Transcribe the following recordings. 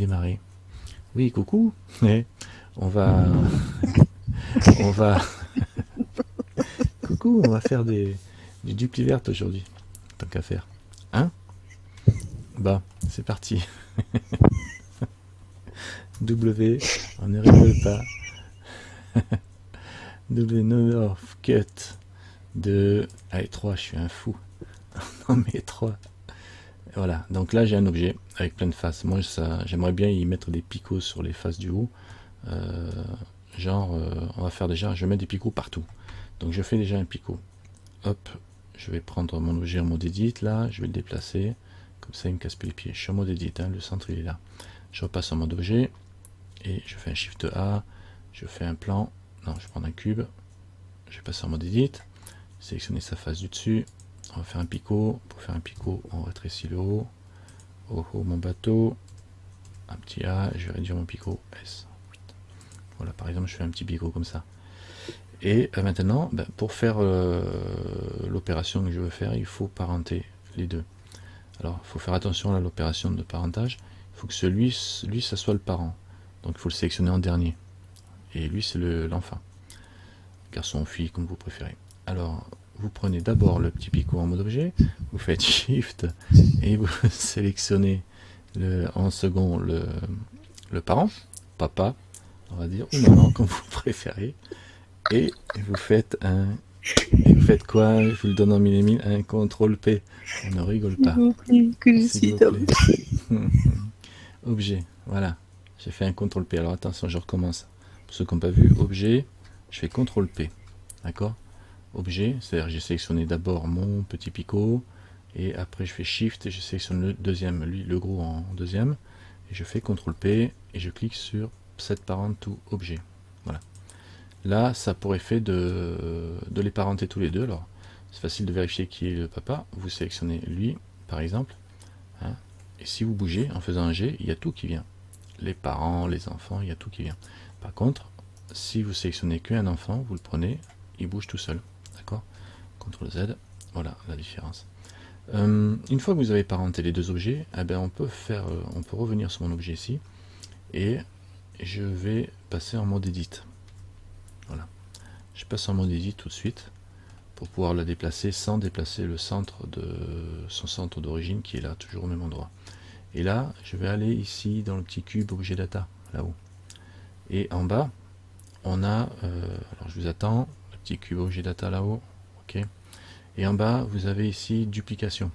démarrer. Oui, coucou. Ouais, on va, on va, coucou, on va faire du dupli-vert aujourd'hui, tant qu'à faire. Hein? Bah, c'est parti. W, on ne rigole pas. W number of cut de, allez 3, je suis un fou. Non mais 3. Voilà, donc là j'ai un objet avec plein de faces. Moi j'aimerais bien y mettre des picots sur les faces du haut. Euh, on va faire déjà, je mets des picots partout. Donc je fais déjà un picot. Hop, je vais prendre mon objet en mode edit là, je vais le déplacer. Comme ça il me casse plus les pieds. Je suis en mode edit, hein, le centre il est là. Je repasse en mode objet et je fais un Shift A, je fais un plan. Non, je prends un cube, je vais passer en mode edit, sélectionner sa face du dessus. On va faire un picot. Pour faire un picot, on rétrécit le haut. Oh oh mon bateau. Un petit A, je vais réduire mon picot S. Voilà, par exemple, je fais un petit picot comme ça. Et maintenant, pour faire l'opération que je veux faire, il faut parenter les deux. Alors, il faut faire attention à l'opération de parentage. Il faut que lui, ça soit le parent. Donc, il faut le sélectionner en dernier. Et lui, c'est l'enfant. Garçon ou fille, comme vous préférez. Alors, vous prenez d'abord le petit picot en mode objet, vous faites Shift et vous sélectionnez en second le parent, papa, on va dire, ou maman, comme vous préférez, et vous faites quoi? Je vous le donne en mille et mille, un CTRL P. On ne rigole pas. S'il vous plaît, que je S'il suis vous top. plaît. Objet, voilà. J'ai fait un CTRL P. Alors attention, je recommence. Pour ceux qui n'ont pas vu, objet, je fais CTRL P. D'accord? Objet, c'est-à-dire j'ai sélectionné d'abord mon petit picot, et après je fais Shift et je sélectionne le deuxième, lui le gros en deuxième, et je fais CTRL P et je clique sur Set Parent to Objet. Voilà. Là, ça a pour effet de les parenter tous les deux. Alors, c'est facile de vérifier qui est le papa. Vous sélectionnez lui, par exemple, hein, et si vous bougez en faisant un G, il y a tout qui vient. Les parents, les enfants, il y a tout qui vient. Par contre, si vous sélectionnez qu'un enfant, vous le prenez, il bouge tout seul. D'accord? CTRL Z, voilà la différence. Une fois que vous avez parenté les deux objets, on peut revenir sur mon objet ici, et je vais passer en mode edit. Voilà. Je passe en mode edit tout de suite, pour pouvoir la déplacer sans déplacer son centre d'origine qui est là, toujours au même endroit. Et là, je vais aller ici dans le petit cube objet data, là-haut. Et en bas, on a, alors je vous attends, le petit cube objet data là-haut, ok. Et en bas, vous avez ici duplication.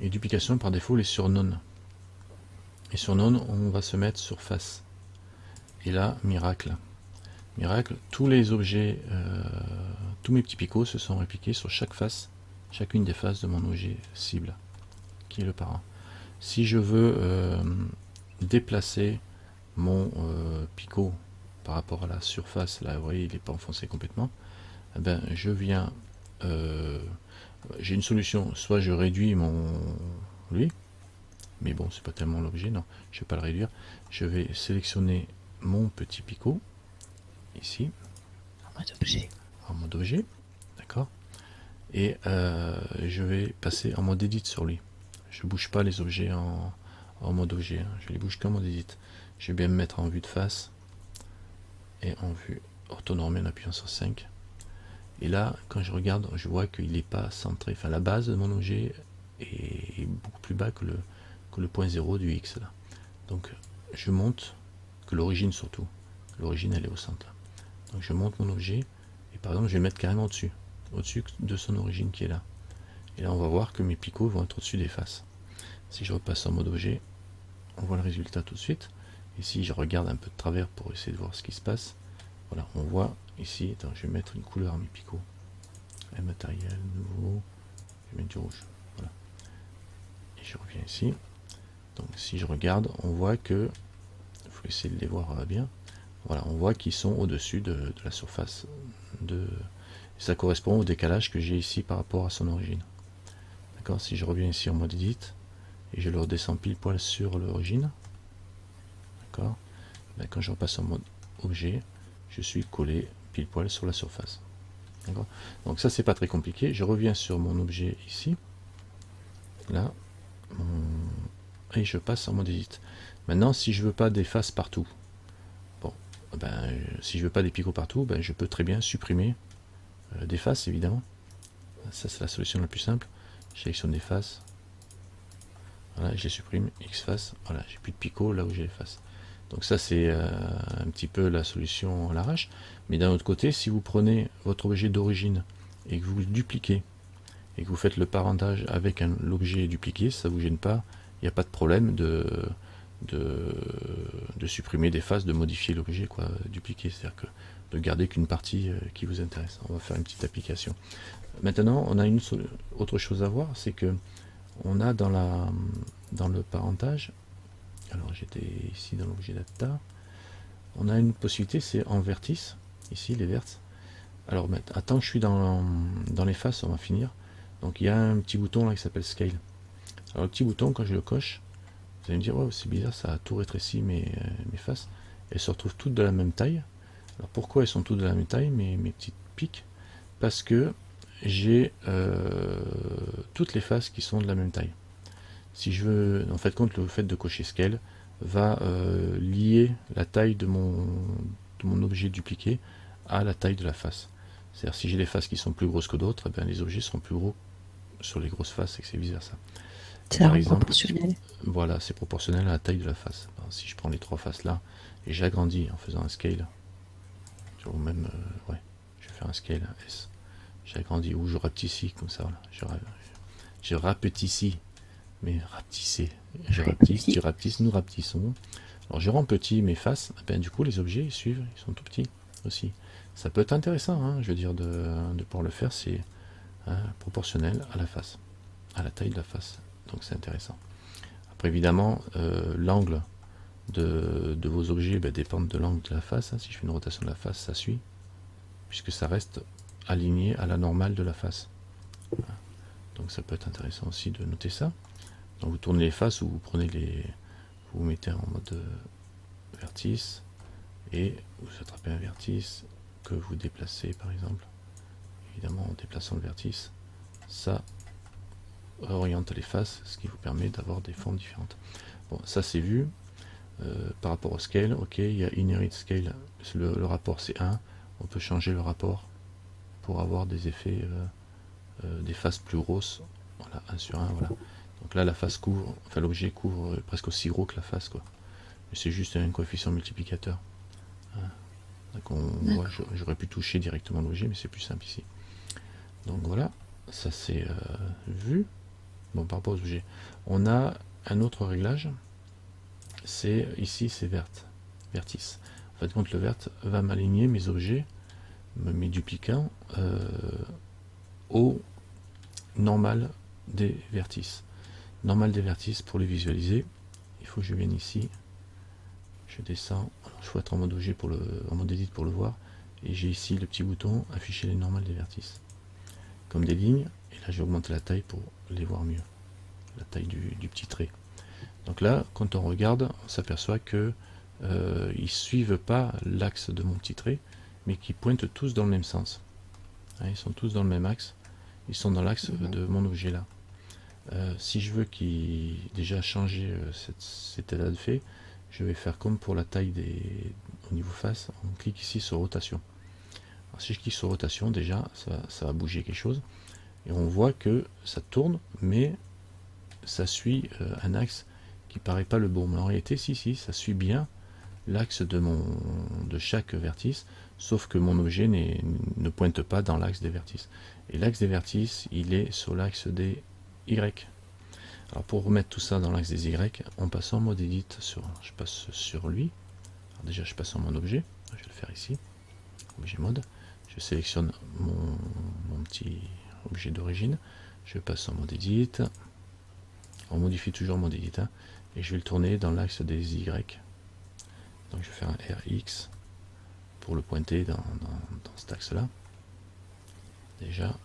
Et duplication, par défaut, est sur none. Et sur none, on va se mettre sur face. Et là, miracle. Miracle, tous les objets, tous mes petits picots se sont répliqués sur chaque face, chacune des faces de mon objet cible, qui est le parent. Si je veux déplacer mon picot par rapport à la surface, là vous voyez il n'est pas enfoncé complètement, je viens, j'ai une solution, soit je réduis lui, mais bon c'est pas tellement l'objet, non, je vais pas le réduire, je vais sélectionner mon petit picot, ici, en mode objet, d'accord, et je vais passer en mode edit sur lui. Je bouge pas les objets en mode objet, hein. Je les bouge qu'en mode edit. Je vais bien me mettre en vue de face et en vue orthonormée en appuyant sur 5. Et là, quand je regarde, je vois qu'il n'est pas centré. Enfin, la base de mon objet est beaucoup plus bas que le point 0 du X. Là. Donc, je monte, que l'origine surtout. L'origine, elle est au centre. Là. Donc, je monte mon objet et par exemple, je vais le mettre carrément au-dessus de son origine qui est là. Et là, on va voir que mes picots vont être au-dessus des faces. Si je repasse en mode objet, on voit le résultat tout de suite. Et si je regarde un peu de travers pour essayer de voir ce qui se passe, voilà, on voit ici, attends, je vais mettre une couleur à mes picots. Un matériel, nouveau, je vais mettre du rouge. Voilà. Et je reviens ici. Donc si je regarde, on voit que, il faut essayer de les voir bien, voilà, on voit qu'ils sont au-dessus de la surface. Ça correspond au décalage que j'ai ici par rapport à son origine. D'accord, si je reviens ici en mode edit, et je le redescends pile poil sur l'origine, d'accord, quand je repasse en mode objet, je suis collé pile poil sur la surface. D'accord, donc ça c'est pas très compliqué. Je reviens sur mon objet ici, là, et je passe en mode edit. Maintenant, si je veux pas des faces partout, bon, ben, si je veux pas des picots partout, ben, je peux très bien supprimer des faces, évidemment. Ça, c'est la solution la plus simple. Je sélectionne des faces. Voilà, je les supprime, X face. Voilà, j'ai plus de picots là où j'ai les faces. Donc ça, c'est un petit peu la solution à l'arrache. Mais d'un autre côté, si vous prenez votre objet d'origine et que vous le dupliquez, et que vous faites le parentage avec l'objet dupliqué, ça ne vous gêne pas, il n'y a pas de problème de supprimer des faces, de modifier l'objet dupliqué, c'est-à-dire que de garder qu'une partie qui vous intéresse. On va faire une petite application. Maintenant, on a une autre chose à voir, c'est que on a dans le parentage, alors j'étais ici dans l'objet data, on a une possibilité, c'est en vertice, ici les vertes. Alors attends que je suis dans les faces, on va finir. Donc il y a un petit bouton là qui s'appelle Scale. Alors le petit bouton, quand je le coche, vous allez me dire, oh, c'est bizarre, ça a tout rétréci mes faces. Elles se retrouvent toutes de la même taille. Alors pourquoi elles sont toutes de la même taille, mes petites piques? Parce que j'ai toutes les faces qui sont de la même taille. Si je veux, en fait, compte le fait de cocher Scale va lier la taille de mon objet dupliqué à la taille de la face. C'est-à-dire si j'ai des faces qui sont plus grosses que d'autres, eh bien, les objets seront plus gros sur les grosses faces et que c'est vice versa. C'est Par exemple, proportionnel. voilà, c'est proportionnel à la taille de la face. Alors, si je prends les trois faces là et j'agrandis en faisant un scale, ou même, ouais, je vais faire un scale S, j'agrandis ou je rapetissis comme ça, voilà. Je rapetissis, mais rapetissez, je rapetisse, tu rapetisses, nous rapetissons. Alors je rends petit mes faces, ben, du coup les objets ils suivent, ils sont tout petits aussi. Ça peut être intéressant, hein, je veux dire, de pouvoir le faire, c'est proportionnel à la face, à la taille de la face. Donc c'est intéressant. Après évidemment, l'angle de vos objets dépend de l'angle de la face. Hein. Si je fais une rotation de la face, ça suit, puisque ça reste aligné à la normale de la face. Voilà. Donc ça peut être intéressant aussi de noter ça. Donc vous tournez les faces ou vous mettez en mode vertice et vous attrapez un vertice que vous déplacez par exemple. Évidemment en déplaçant le vertice, ça oriente les faces, ce qui vous permet d'avoir des formes différentes. Bon, ça c'est vu. Par rapport au scale, ok, il y a inherit scale, le rapport c'est 1, on peut changer le rapport pour avoir des effets, des faces plus grosses, voilà, 1 sur 1, voilà. Donc là la face couvre, enfin l'objet couvre presque aussi gros que la face, quoi. Mais c'est juste un coefficient multiplicateur. Donc j'aurais pu toucher directement l'objet, mais c'est plus simple ici. Donc voilà, ça c'est vu. Bon, par rapport aux objets, on a un autre réglage. C'est ici, c'est vertice. En fait, quand le vert va m'aligner mes objets, mes duplicants, au normal des vertices. Normal des vertices, pour les visualiser, il faut que je vienne ici, je descends, alors, je faut être en mode objet en mode edit pour le voir, et j'ai ici le petit bouton afficher les normales des vertices, comme des lignes, et là j'ai augmenté la taille pour les voir mieux, la taille du petit trait. Donc là, quand on regarde, on s'aperçoit que ils suivent pas l'axe de mon petit trait, mais qui pointent tous dans le même sens. Hein, ils sont tous dans le même axe. Ils sont dans l'axe de mon objet là. Si je veux déjà changer cet état de fait, je vais faire comme pour la taille au niveau face. On clique ici sur rotation. Alors, si je clique sur rotation, déjà, ça va bouger quelque chose. Et on voit que ça tourne, mais ça suit un axe qui paraît pas le bon, mais en réalité si ça suit bien l'axe de chaque vertice, sauf que mon objet ne pointe pas dans l'axe des vertices, et l'axe des vertices il est sur l'axe des Y. Alors pour remettre tout ça dans l'axe des Y, on passe en mode edit, je passe sur lui. Alors déjà je passe en mode objet, je vais le faire ici, objet mode, je sélectionne mon petit objet d'origine, je passe en mode edit, on modifie toujours mon edit, hein, et je vais le tourner dans l'axe des Y. Donc je vais faire un RX pour le pointer dans cet axe là, déjà,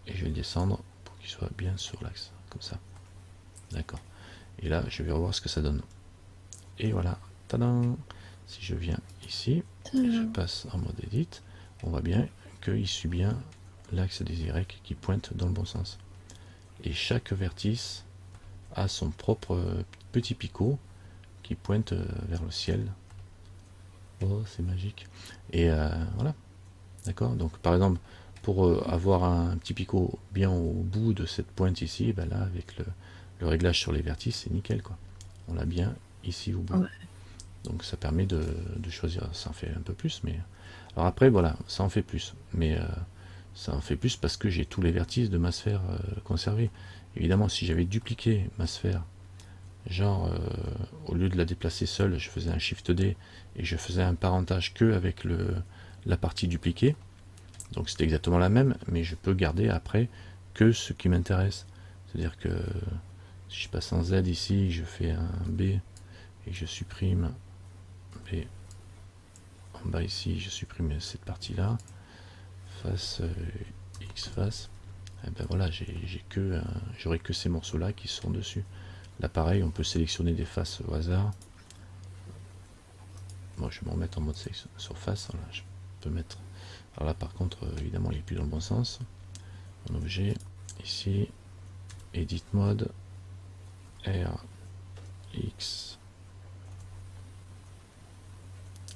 et je vais le descendre pour qu'il soit bien sur l'axe, comme ça. D'accord. Et là, je vais revoir ce que ça donne. Et voilà, tadam. Si je viens ici, et je passe en mode edit, on voit bien qu'il suit bien l'axe des Y qui pointe dans le bon sens. Et chaque vertice a son propre petit picot qui pointe vers le ciel. Oh, c'est magique. Et voilà, d'accord. Donc par exemple, pour avoir un petit picot bien au bout de cette pointe ici, ben là avec le réglage sur les vertices, c'est nickel quoi. On l'a bien ici au bout. Ouais. Donc ça permet de choisir, ça en fait un peu plus, mais... Alors après, voilà, ça en fait plus. Mais ça en fait plus parce que j'ai tous les vertices de ma sphère conservés. Évidemment, si j'avais dupliqué ma sphère, genre, au lieu de la déplacer seule, je faisais un Shift D et je faisais un parentage que avec la partie dupliquée. Donc c'est exactement la même, mais je peux garder après que ce qui m'intéresse. C'est-à-dire que si je passe en Z ici, je fais un B et je supprime B en bas ici, je supprime cette partie-là, face X face, et ben voilà, j'aurai que ces morceaux-là qui sont dessus. Là pareil, on peut sélectionner des faces au hasard. Moi je vais me remettre en mode sélection sur face, là, je peux mettre... Alors là par contre, évidemment il n'est plus dans le bon sens. Mon objet, ici, Edit Mode, R, X,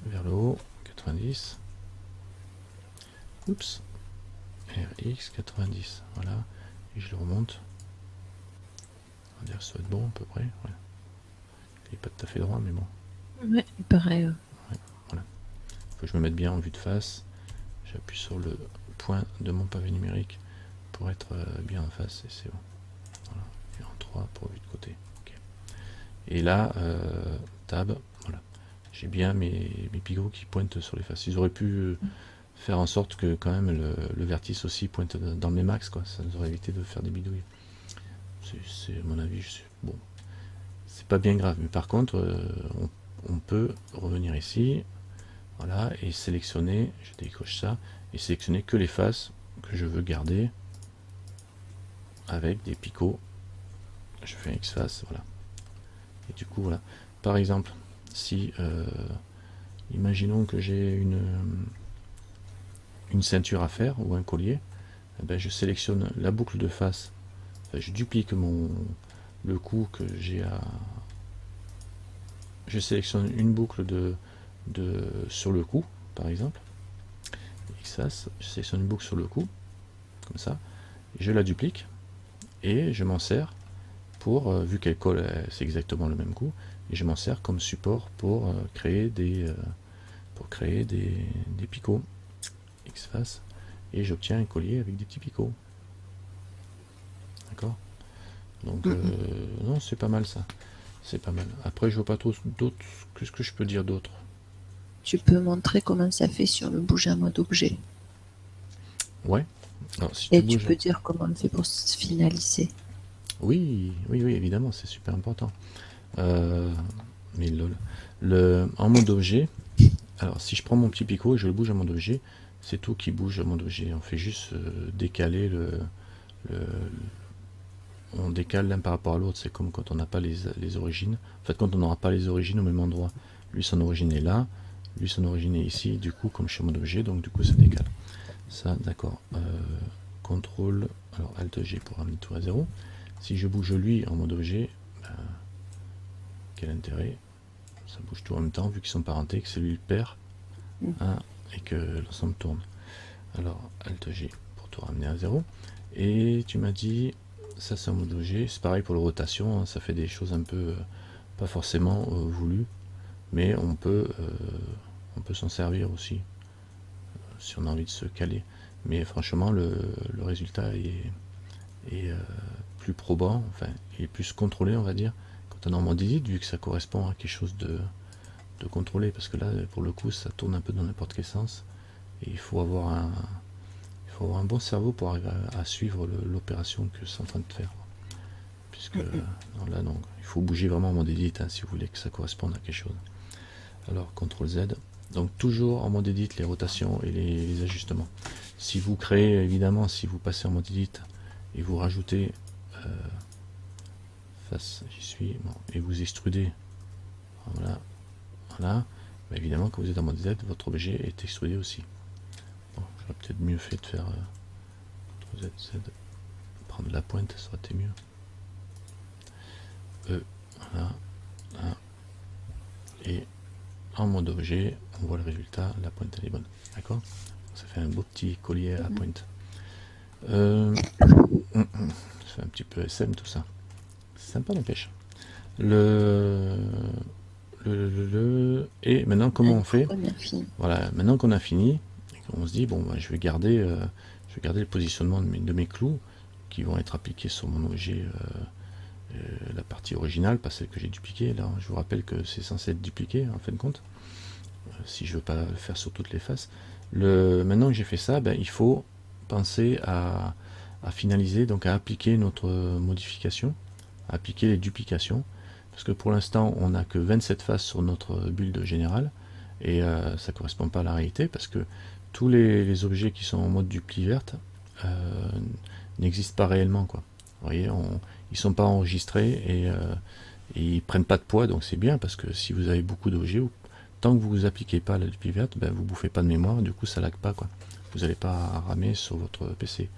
vers le haut, 90. Oups, RX 90, voilà, et je le remonte. On va dire que ça va être bon à peu près. Ouais. Il n'est pas tout à fait droit, mais bon. Ouais, pareil. Ouais, voilà. Faut que je me mette bien en vue de face. J'appuie sur le point de mon pavé numérique pour être bien en face et c'est bon. Voilà. Et en 3 pour vue de côté. Okay. Et là, tab, voilà. J'ai bien mes picots qui pointent sur les faces. Ils auraient pu faire en sorte que quand même le vertice aussi pointe dans mes max, quoi. Ça nous aurait évité de faire des bidouilles. C'est mon avis, bon, c'est pas bien grave, mais par contre, on peut revenir ici, voilà, et sélectionner, je décoche ça, et sélectionner que les faces que je veux garder avec des picots. Je fais un X-face, voilà. Et du coup, voilà. Par exemple, si, imaginons que j'ai une ceinture à faire ou un collier, eh ben, je sélectionne la boucle de face, enfin, je duplique le coup que j'ai à... Je sélectionne une boucle sur le cou, par exemple. X-face, je sélectionne une boucle sur le cou, comme ça, je la duplique, et je m'en sers pour, vu qu'elle colle, c'est exactement le même coup, et je m'en sers comme support pour créer des picots. X-face, et j'obtiens un collier avec des petits picots. D'accord. Donc, non, c'est pas mal ça. C'est pas mal. Après, je vois pas trop d'autres. Qu'est-ce que je peux dire d'autre? Tu peux montrer comment ça fait sur le bouger en mode objet. Ouais. Alors, si tu Et tu bouges. peux dire comment on fait pour se finaliser. Oui, oui, oui, évidemment, c'est super important. Mais lol. En mode objet, alors si je prends mon petit picot et je le bouge en mode objet, c'est tout qui bouge en mode objet. On fait juste décaler le- on décale l'un par rapport à l'autre. C'est comme quand on n'a pas les origines. En fait, quand on n'aura pas les origines au même endroit. Lui, son origine est là. Lui, son origine est ici. Du coup, comme je suis en mode objet, donc du coup, ça décale. Ça, d'accord. Contrôle, alors Alt G pour ramener tout à 0. Si je bouge lui en mode objet, ben, quel intérêt? Ça bouge tout en même temps, vu qu'ils sont parentés, que c'est lui le père, hein, et que l'ensemble tourne. Alors, Alt G pour tout ramener à 0. Et tu m'as dit, ça c'est en mode objet, c'est pareil pour la rotation, hein, ça fait des choses un peu, pas forcément voulues, mais on peut s'en servir aussi, si on a envie de se caler. Mais franchement, le résultat est plus probant, enfin, il est plus contrôlé, on va dire, quand on est en mode edit, vu que ça correspond à quelque chose de contrôlé, parce que là, pour le coup, ça tourne un peu dans n'importe quel sens, et il faut avoir un bon cerveau pour arriver à suivre l'opération que c'est en train de faire. Puisque là, non, il faut bouger vraiment en mode edit hein, si vous voulez que ça corresponde à quelque chose. Alors, CTRL Z. Donc, toujours en mode edit, les rotations et les ajustements. Si vous créez, évidemment, si vous passez en mode edit et vous rajoutez face, j'y suis, bon, et vous extrudez, voilà, voilà, bah évidemment, quand vous êtes en mode Z, votre objet est extrudé aussi. Bon, j'aurais peut-être mieux fait de faire CTRL Z, Z, prendre la pointe, ça aurait été mieux. Voilà, là. et en mode objet, on voit le résultat, la pointe elle est bonne. D'accord? Ça fait un beau petit collier à pointe. Ça fait un petit peu SM tout ça. C'est sympa n'empêche. Et maintenant comment on fait? Voilà, maintenant qu'on a fini, on se dit bon bah, je vais garder le positionnement de mes clous qui vont être appliqués sur mon objet, la partie originale, pas celle que j'ai dupliquée. Là, je vous rappelle que c'est censé être dupliqué en fin de compte, si je veux pas le faire sur toutes les faces. Maintenant que j'ai fait ça, ben, il faut penser à finaliser, donc à appliquer notre modification, à appliquer les duplications, parce que pour l'instant on n'a que 27 faces sur notre build général, et ça correspond pas à la réalité, parce que tous les objets qui sont en mode dupli verte n'existent pas réellement, quoi. Vous voyez, ils sont pas enregistrés et ils prennent pas de poids, donc c'est bien, parce que si vous avez beaucoup d'objets, tant que vous appliquez pas la dupli verte, ben, vous bouffez pas de mémoire, du coup ça lag pas, quoi. Vous n'allez pas ramer sur votre PC.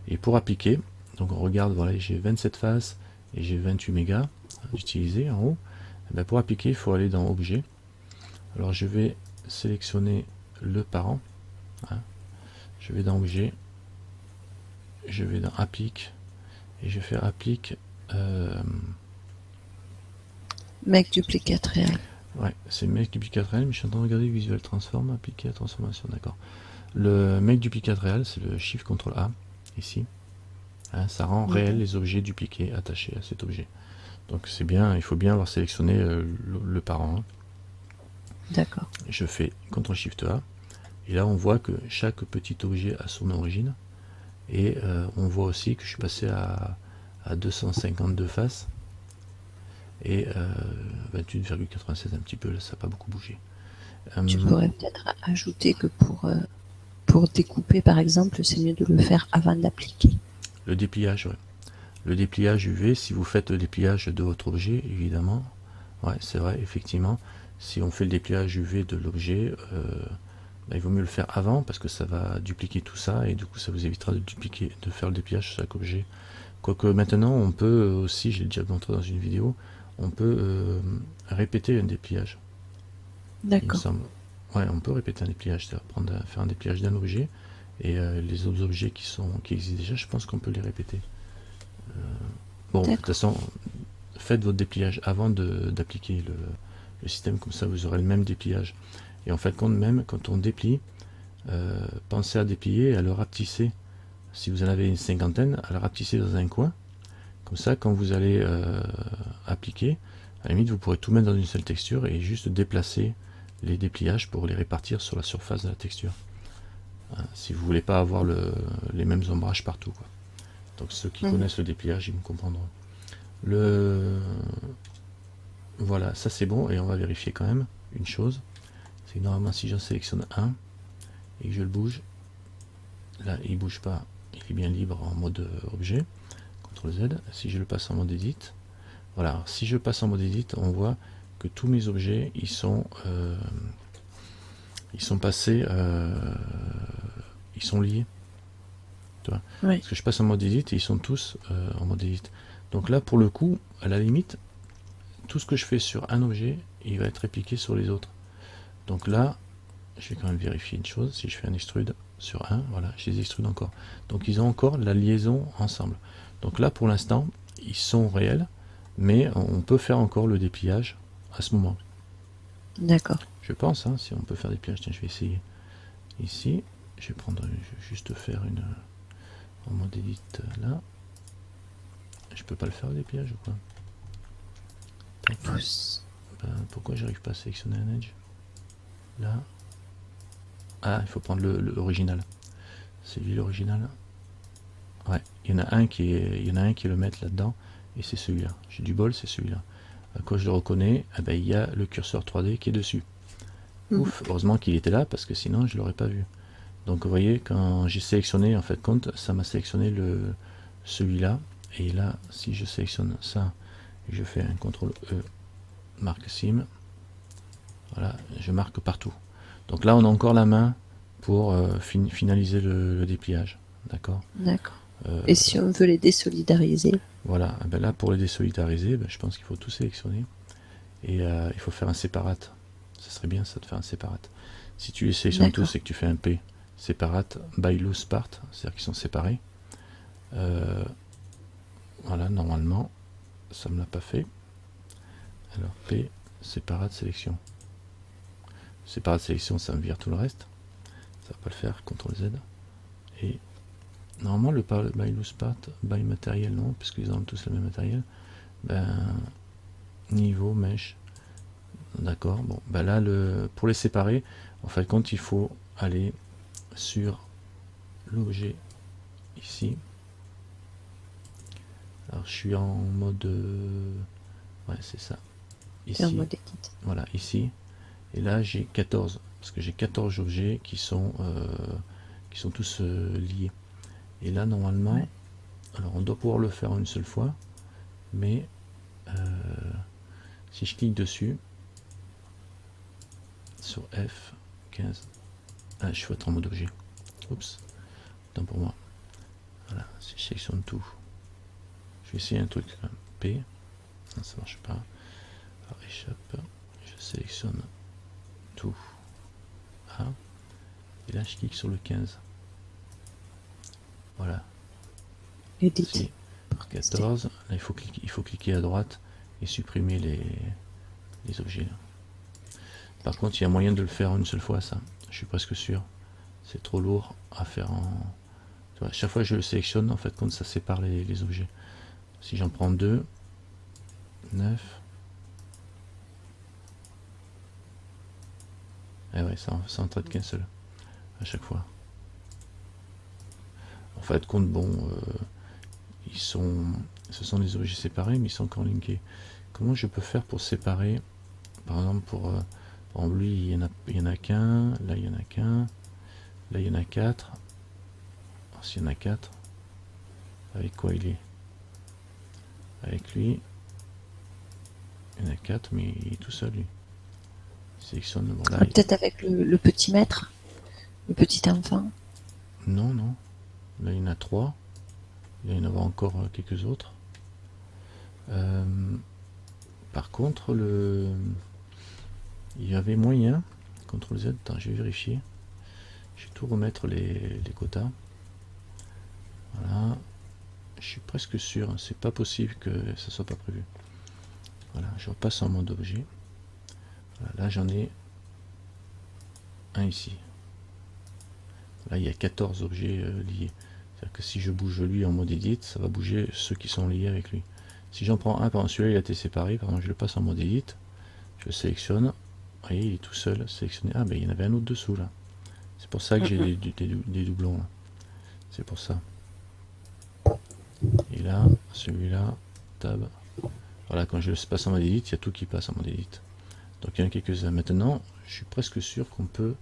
Et pour appliquer, donc on regarde, voilà, j'ai 27 faces et j'ai 28 mégas d'utiliser en haut. Et ben pour appliquer, il faut aller dans Objet. Alors je vais sélectionner le parent. Hein. Je vais dans Objet. Je vais dans Applique. Et je vais faire Applique. Make duplicate réel. Ouais, c'est Make duplicate réel, mais je suis en train de regarder Visual Transform, appliquer la transformation, d'accord. Le Make duplicate réel, c'est le Shift Ctrl A, ici. Hein, ça rend réel les objets dupliqués attachés à cet objet. Donc c'est bien, il faut bien avoir sélectionné le parent. Hein. D'accord. Je fais CTRL SHIFT A, et là on voit que chaque petit objet a son origine, et on voit aussi que je suis passé à 252 faces, et 28,96 un petit peu, là ça n'a pas beaucoup bougé. Tu pourrais peut-être ajouter que pour découper par exemple, c'est mieux de le faire avant d'appliquer. Le dépliage, ouais. Le dépliage UV, si vous faites le dépliage de votre objet, évidemment, ouais, c'est vrai, effectivement, si on fait le dépliage UV de l'objet, bah, il vaut mieux le faire avant, parce que ça va dupliquer tout ça, et du coup ça vous évitera de faire le dépliage sur chaque objet. Quoique maintenant, on peut aussi, j'ai déjà montré dans une vidéo, on peut répéter un dépliage. D'accord. Ouais, on peut répéter un dépliage, c'est-à-dire faire un dépliage d'un objet, et les autres objets qui existent déjà, je pense qu'on peut les répéter. Bon, de toute façon, faites votre dépliage avant d'appliquer le système, comme ça vous aurez le même dépliage. Et en fait, même quand on déplie, pensez à déplier et à le rapetisser. Si vous en avez une cinquantaine, à le rapetisser dans un coin. Comme ça, quand vous allez appliquer, à la limite, vous pourrez tout mettre dans une seule texture et juste déplacer les dépliages pour les répartir sur la surface de la texture. Hein, si vous voulez pas avoir les mêmes ombrages partout, quoi. Donc ceux qui connaissent le dépliage, ils me comprendront. Voilà, ça c'est bon, et on va vérifier quand même une chose. C'est que normalement si j'en sélectionne un et que je le bouge, là il bouge pas, il est bien libre en mode objet. CTRL Z. Si je le passe en mode edit, voilà, alors, si je passe en mode edit, on voit que tous mes objets ils sont passés, ils sont liés. Oui. Parce que je passe en mode edit et ils sont tous en mode edit. Donc là pour le coup, à la limite, tout ce que je fais sur un objet, il va être répliqué sur les autres. Donc là, je vais quand même vérifier une chose. Si je fais un extrude sur un, voilà, je les extrude encore. Donc ils ont encore la liaison ensemble. Donc là pour l'instant, ils sont réels, mais on peut faire encore le dépliage à ce moment. D'accord. Je pense, hein, si on peut faire des dépliage. Tiens, je vais essayer. Ici, je vais juste faire une en mode edit là. Je peux pas le faire le dépliage ou quoi? Ben, pourquoi j'arrive pas à sélectionner un edge? Là. Ah, il faut prendre l'original. C'est lui l'original. Ouais, il y en a un qui est le maître là-dedans, et c'est celui-là. J'ai du bol, c'est celui-là. Quand je le reconnais, eh ben, il y a le curseur 3D qui est dessus. Ouf, heureusement qu'il était là, parce que sinon je l'aurais pas vu. Donc vous voyez, quand j'ai sélectionné, en fait compte, ça m'a sélectionné celui-là. Et là, si je sélectionne ça, et je fais un CTRL E, marque sim, voilà, je marque partout. Donc là, on a encore la main pour finaliser le dépliage. D'accord. D'accord. Et si on veut les désolidariser? Voilà, ben là, pour les désolidariser, ben, je pense qu'il faut tout sélectionner. Et il faut faire un séparate. serait bien ça de faire un séparate. Si tu les sélectionnes tous et que tu fais un P, séparate, by loose part, c'est-à-dire qu'ils sont séparés. Voilà, normalement, ça me l'a pas fait. Alors P, séparate, sélection. Séparate, sélection, ça me vire tout le reste. Ça va pas le faire, CTRL Z. Et normalement, le by loose part, by matériel, non, puisqu'ils ont tous le même matériel. Ben, niveau, mesh. D'accord, bon, ben là, pour les séparer, en fin de compte, il faut aller sur l'objet ici. Alors, je suis en mode... ouais, c'est ça. Ici. En mode edit. Voilà, ici. Et là, j'ai 14. Parce que j'ai 14 objets qui sont tous liés. Et là, normalement, ouais. Alors on doit pouvoir le faire une seule fois. Mais si je clique dessus, sur F15, ah, je vais être en mode objet. Oups, tant pour moi. Voilà, si je sélectionne tout, je vais essayer un truc. P, non, ça marche pas. Alors, échappe, je sélectionne tout. A, et là je clique sur le 15. Voilà. Edit. 14, là il faut cliquer à droite et supprimer les objets. Par contre, il y a moyen de le faire une seule fois, ça. Je suis presque sûr. C'est trop lourd à faire en... Tu vois, chaque fois que je le sélectionne, en fait, quand ça sépare les objets. Si j'en prends 2, 9... Et ouais, ça en traite qu'un seul, à chaque fois. En fait, compte, bon, ce sont des objets séparés, mais ils sont encore linkés. Comment je peux faire pour séparer, par exemple, pour lui, il y en a qu'un, là il y en a qu'un, là il y en a 4. Alors s'il y en a 4, avec quoi il est? Avec lui, il y en a 4, mais il est tout seul, lui. Sélectionne, bon, là, peut-être avec le petit maître, le petit enfant. Non, non. Là il y en a 3. Il va y en avoir encore quelques autres. Par contre, il y avait moyen, CTRL Z, attends, je vais vérifier. Je vais tout remettre les quotas. Voilà. Je suis presque sûr, hein, c'est pas possible que ça soit pas prévu. Voilà, je repasse en mode objet. Voilà, là j'en ai un ici. Là il y a 14 objets liés. C'est-à-dire que si je bouge lui en mode edit, ça va bouger ceux qui sont liés avec lui. Si j'en prends un, par exemple celui-là il a été séparé, par exemple je le passe en mode edit, je le sélectionne, vous voyez il est tout seul, sélectionné, ah ben il y en avait un autre dessous là. C'est pour ça que j'ai des doublons là. C'est pour ça. Et là, celui-là, tab. Voilà, quand je le passe en mode edit, il y a tout qui passe en mode edit. Donc il y en a quelques-uns. Maintenant, je suis presque sûr qu'on peut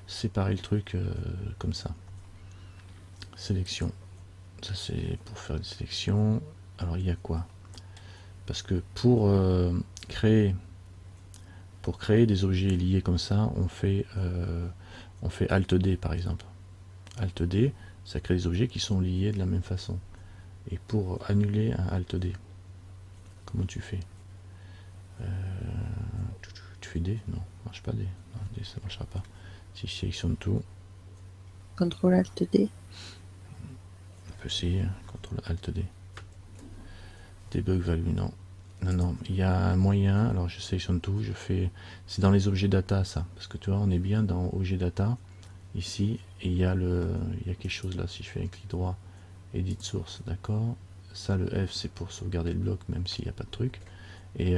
séparer le truc comme ça. Sélection. Ça c'est pour faire une sélection. Alors il y a quoi? Parce que pour créer des objets liés comme ça, on fait Alt D par exemple. Alt D, ça crée des objets qui sont liés de la même façon. Et pour annuler un Alt D, comment tu fais? Tu fais D? Non, marche pas D. Non, D ça marchera pas. Si je sélectionne tout. CTRL Alt D. On peut essayer, CTRL Alt D. Debug value, non. Non, il y a un moyen, alors je sélectionne tout, je fais... C'est dans les objets data ça, parce que tu vois, on est bien dans objet data, ici, et il y a quelque chose là, si je fais un clic droit, edit source, d'accord. Ça, le F, c'est pour sauvegarder le bloc, même s'il n'y a pas de truc. Et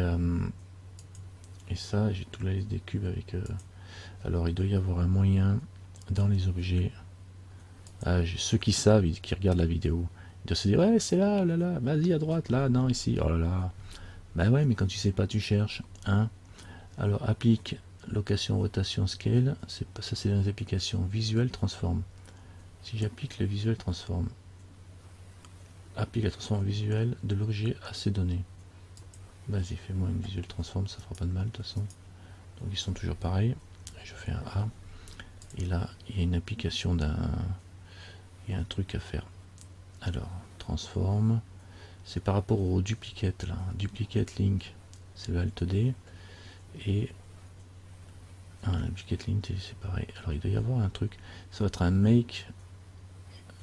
ça, j'ai toute la liste des cubes avec... alors, il doit y avoir un moyen dans les objets. Ceux qui savent, qui regardent la vidéo, ils doivent se dire, ouais, c'est là, là, vas-y, à droite, là, non, ici, oh là là. Bah ouais, mais quand tu sais pas, tu cherches. Hein. Alors, applique, location, rotation, scale. Ça, c'est dans les applications. Visuel, transform. Si j'applique le visuel, transform. Applique la transformation visuelle de l'objet à ces données. Vas-y, fais-moi une visuelle transform, ça fera pas de mal de toute façon. Donc ils sont toujours pareils. Je fais un A. Et là, il y a une application il y a un truc à faire. Alors, transform. C'est par rapport au duplicate là. Duplicate link, c'est le Alt D. Et la bucket lint, c'est pareil. Alors il doit y avoir un truc. Ça va être un make.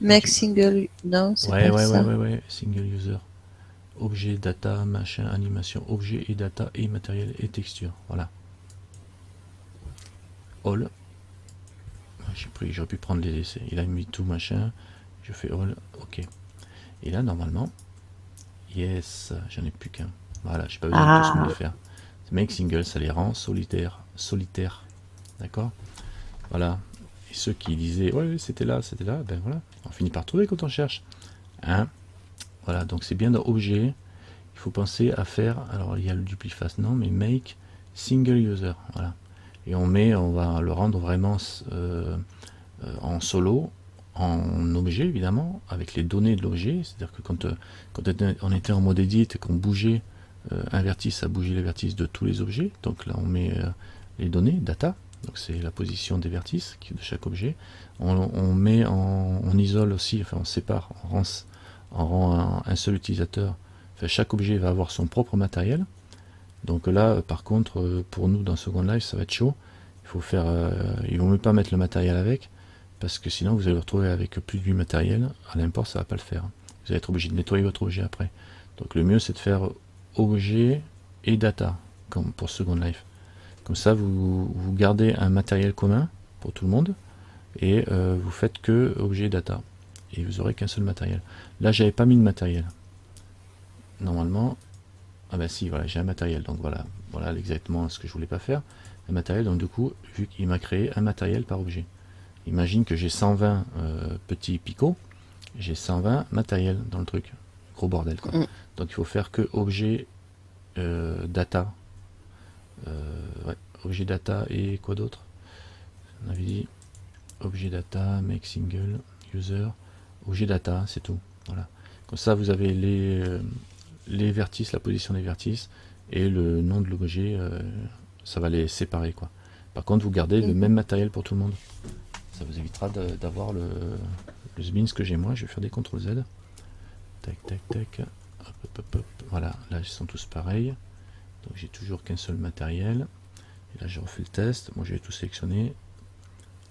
Make single, non, c'est Ouais, pas ouais, ouais, ça. ouais, ouais, single user. Objet, data, machin, animation, objet et data et matériel et texture. Voilà. All. J'aurais pu prendre les essais. Il a mis tout machin. Je fais all. Ok. Et là, normalement, yes, j'en ai plus qu'un. Voilà, j'ai pas besoin de tous me les faire. Make single, ça les rend solitaires. D'accord. Voilà. Et ceux qui disaient, ouais, c'était là, ben voilà. On finit par trouver quand on cherche. Hein. Voilà, donc c'est bien dans objet. Il faut penser à faire, alors il y a le dupliface, non, mais make single user. Voilà. Et on va le rendre vraiment en solo, en objet évidemment, avec les données de l'objet. C'est-à-dire que quand on était en mode edit et qu'on bougeait un vertice, ça bougeait les vertices de tous les objets. Donc là on met les données, data, donc c'est la position des vertices de chaque objet. On isole aussi, enfin on sépare, on rend un seul utilisateur. Enfin, chaque objet va avoir son propre matériel. Donc là par contre pour nous dans Second Life ça va être chaud. Il vaut mieux pas mettre le matériel avec, parce que sinon vous allez vous retrouver avec plus de 8 matériels. À l'import ça va pas le faire. Vous allez être obligé de nettoyer votre objet après. Donc le mieux c'est de faire objet et data, comme pour Second Life. Comme ça vous gardez un matériel commun pour tout le monde, et vous faites que objet et data. Et vous aurez qu'un seul matériel. Là j'avais pas mis de matériel. Normalement, ah bah si, voilà, j'ai un matériel, donc voilà exactement ce que je voulais pas faire. Un matériel, donc du coup, vu qu'il m'a créé un matériel par objet. Imagine que j'ai 120 petits picots, j'ai 120 matériels dans le truc. Gros bordel quoi. Donc il faut faire que objet data. Ouais, objet data et quoi d'autre? On avait dit objet data, make single, user, objet data, c'est tout. Voilà. Comme ça vous avez les vertices, la position des vertices et le nom de l'objet, ça va les séparer quoi. Par contre vous gardez le même matériel pour tout le monde. Ça vous évitera d'avoir le Sbins que j'ai moi. Je vais faire des CTRL Z. Tac tac tac. Hop, hop, hop, hop. Voilà, là ils sont tous pareils. Donc j'ai toujours qu'un seul matériel. Et là je refais le test. Moi j'ai tout sélectionné.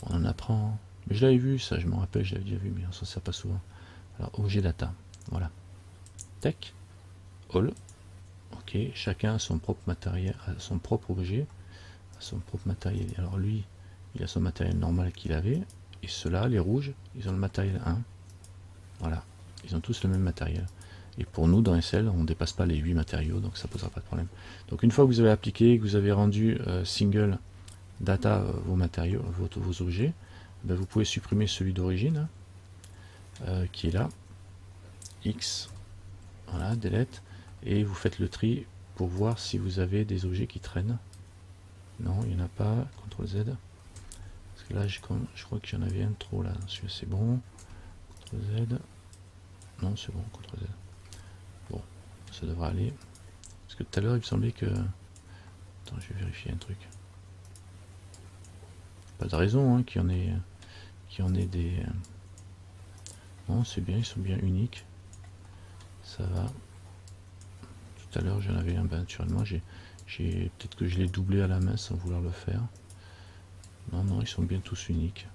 On en apprend. Mais je l'avais vu ça, je me rappelle, je l'avais déjà vu, mais on s'en sert pas souvent. Alors objet data. Voilà. Tac. All. Ok, chacun a son propre matériel, a son propre objet, a son propre matériel. Alors lui, il a son matériel normal qu'il avait, et ceux-là, les rouges, ils ont le matériel 1. Voilà, ils ont tous le même matériel. Et pour nous, dans SL, on ne dépasse pas les 8 matériaux, donc ça ne posera pas de problème. Donc une fois que vous avez appliqué, que vous avez rendu single data vos matériaux, vos objets, ben vous pouvez supprimer celui d'origine, qui est là, X, voilà, delete, et vous faites le tri pour voir si vous avez des objets qui traînent. Non, il n'y en a pas, CTRL Z. Parce que là, je crois que j'en avais un trop là. Celui-là, c'est bon. CTRL Z. Non, c'est bon, CTRL Z. Bon, ça devrait aller. Parce que tout à l'heure, il me semblait que... Attends, je vais vérifier un truc. Pas de raison hein, qu'il y en ait des... Non, c'est bien, ils sont bien uniques. Ça va. Tout à l'heure, j'en avais un, ben, naturellement, peut-être que je l'ai doublé à la main sans vouloir le faire. Non, non, ils sont bien tous uniques.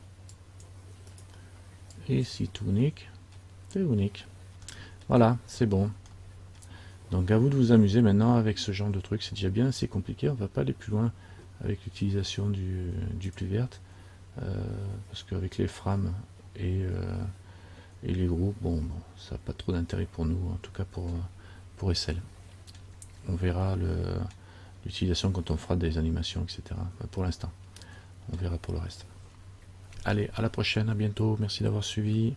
Et si tout unique, c'est unique. Voilà, c'est bon. Donc à vous de vous amuser maintenant avec ce genre de truc. C'est déjà bien assez compliqué. On va pas aller plus loin avec l'utilisation du plus verte. Parce qu'avec les frames et les groupes, bon, ça n'a pas trop d'intérêt pour nous, en tout cas pour SL. On verra l'utilisation quand on fera des animations, etc. Pour l'instant, on verra pour le reste. Allez, à la prochaine, à bientôt, merci d'avoir suivi.